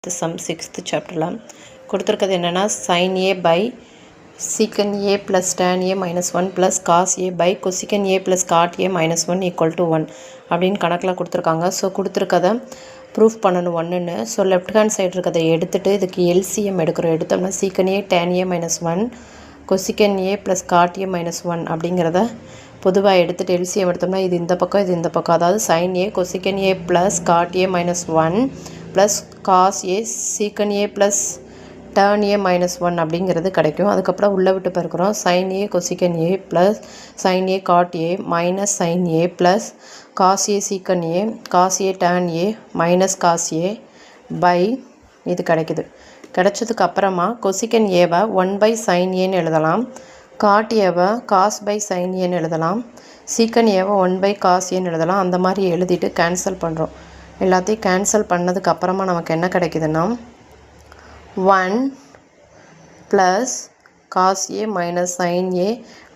The sum 6th chapter கொடுத்திருக்கிறது என்னன்னா sin a by secant a plus tan a minus 1 plus cos a by cosecant a plus cot a minus 1 equal to 1 அப்படின்னு கணக்கில் கொடுத்துருக்காங்க. So கொடுத்துருக்கதை proof பண்ணணும் ஒன்றுன்னு. So left hand side இருக்கிறதை எடுத்துகிட்டு இதுக்கு எல்சிஎம் எடுக்கிறோம். எடுத்தோம்னா secant a tan a minus 1 cosecant a plus cot a minus 1 அப்படிங்கிறத பொதுவாக எடுத்துகிட்டு எல்சிஎம் எடுத்தோம்னா இது இந்த பக்கம் இது இந்த பக்கம், அதாவது sin a cosecant a plus cot a minus 1 plus cos a secant a plus tan a minus 1 அப்படிங்கிறது கிடைக்கும். அதுக்கப்புறம் உள்ளே விட்டு பெருக்கிறோம். sin a cosecant a plus sin a cot a minus sin a plus cos a secant a cos a tan a minus cos a by இது கிடைக்குது. கிடைச்சதுக்கு அப்புறமா cosecant a-வை 1 by sin a-ன்னு எழுதலாம், cot a-வை cos by sin a-ன்னு எழுதலாம், secant a-வை 1 by cos a-ன்னு எழுதலாம். அந்த மாதிரி எழுதிட்டு கேன்சல் பண்ணுறோம். எல்லாத்தையும் கேன்சல் பண்ணதுக்கு அப்புறமா நமக்கு என்ன கிடைக்குதுன்னா 1 plus cos a minus sin a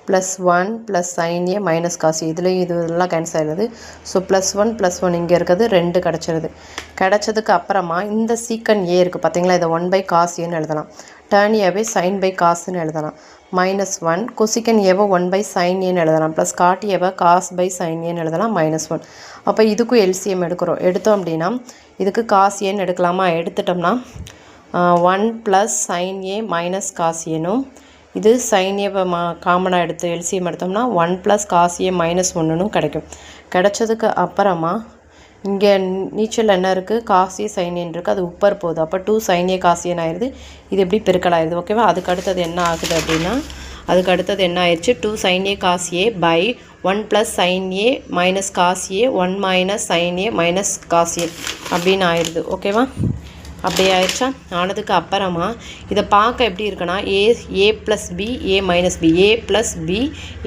plus 1 plus sin a minus cos a, இதுலேயும் இதெல்லாம் கேன்சல் ஆகிடுது. ஸோ +1 இங்கே இருக்கிறது 2 கிடச்சிருது. கிடச்சதுக்கு அப்புறமா இந்த secant a இருக்குது பார்த்தீங்களா, இதை 1 by cos a-ன்னு எழுதலாம், tan a-வை sin by cos-ன்னு எழுதலாம், -1 cosecant a-வை 1 by sin a-ன்னு எழுதலாம், plus cot a-வை cos by sin a-ன்னு எழுதலாம், -1. அப்போ இதுக்கும் எல்சிஎம் எடுக்கிறோம். எடுத்தோம் அப்படின்னா இதுக்கு cos a-ன்னு எடுக்கலாமா, எடுத்துட்டோம்னா 1 plus sin a minus cos a-னும், இது sin a-வை காமனாக எடுத்து எல்சிஎம் எடுத்தோம்னா 1 plus cos a minus 1னும் கிடைக்கும். கிடைச்சதுக்கு அப்புறமா இங்கே நீச்சல் என்ன இருக்குது, cos a sin a இருக்குது, அது உப்பர் போகுது. அப்போ 2 sin a cos a ஆயிடுது. இது எப்படி பெருக்கல் ஆயிடுது, ஓகேவா. அதுக்கு அடுத்தது என்ன ஆகுது அப்படின்னா, அதுக்கு அடுத்தது என்ன ஆயிடுச்சு, 2 sin a cos a by 1 plus sin a minus cos a 1 minus sin a minus cos a அப்படின்னு ஆயிடுது, ஓகேவா. அப்படியே ஆயிடுச்சா. ஆனதுக்கு அப்புறமா இதை பார்க்க எப்படி இருக்குன்னா a plus b a minus b, a plus b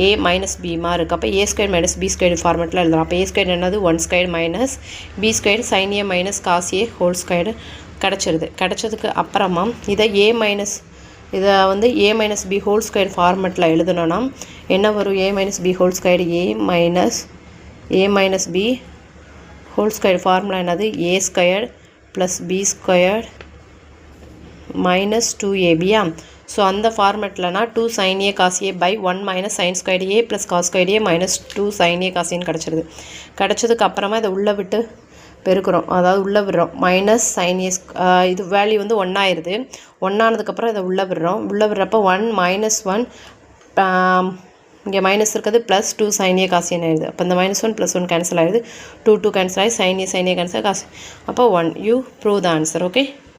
a minus b மாதிரி இருக்குது. அப்போ a square minus b square ஃபார்மெட்டில் எழுதலாம். அப்போ a ஸ்கொயர் என்னது 1 square minus b square sin a minus cos a whole square கிடச்சிருது. கிடச்சதுக்கு அப்புறமா இதை இதை வந்து a minus b whole square ஃபார்மெட்டில் எழுதணும்னா என்ன வரும், a minus b whole square a minus b whole square formula என்னது, a square plus b squared minus 2ab. So அந்த ஃபார்மெட்லனா 2 sin a cos a by 1 minus sin squared a plus cos squared a minus 2 sin a cos a கிடச்சிருது. கிடச்சதுக்கு அப்புறமா இதை உள்ளே விட்டு பெருக்கிறோம், அதாவது உள்ளே விடுறோம். மைனஸ் sin a இது வேல்யூ வந்து 1 ஆயிடுது. 1 ஆனதுக்கப்புறம் இதை உள்ளே விடுறோம். உள்ளே விடுறப்போ 1 -1 இங்கே மைனஸ் இருக்கிறது plus 2 sin a cos a ஆயிடுது. அப்போ இந்த -1 +1 கேன்சல் ஆகிடுது. 2 கேன்சல் ஆகி sin a கேன்சல் cos. அப்போ 1 you prove the answer, okay.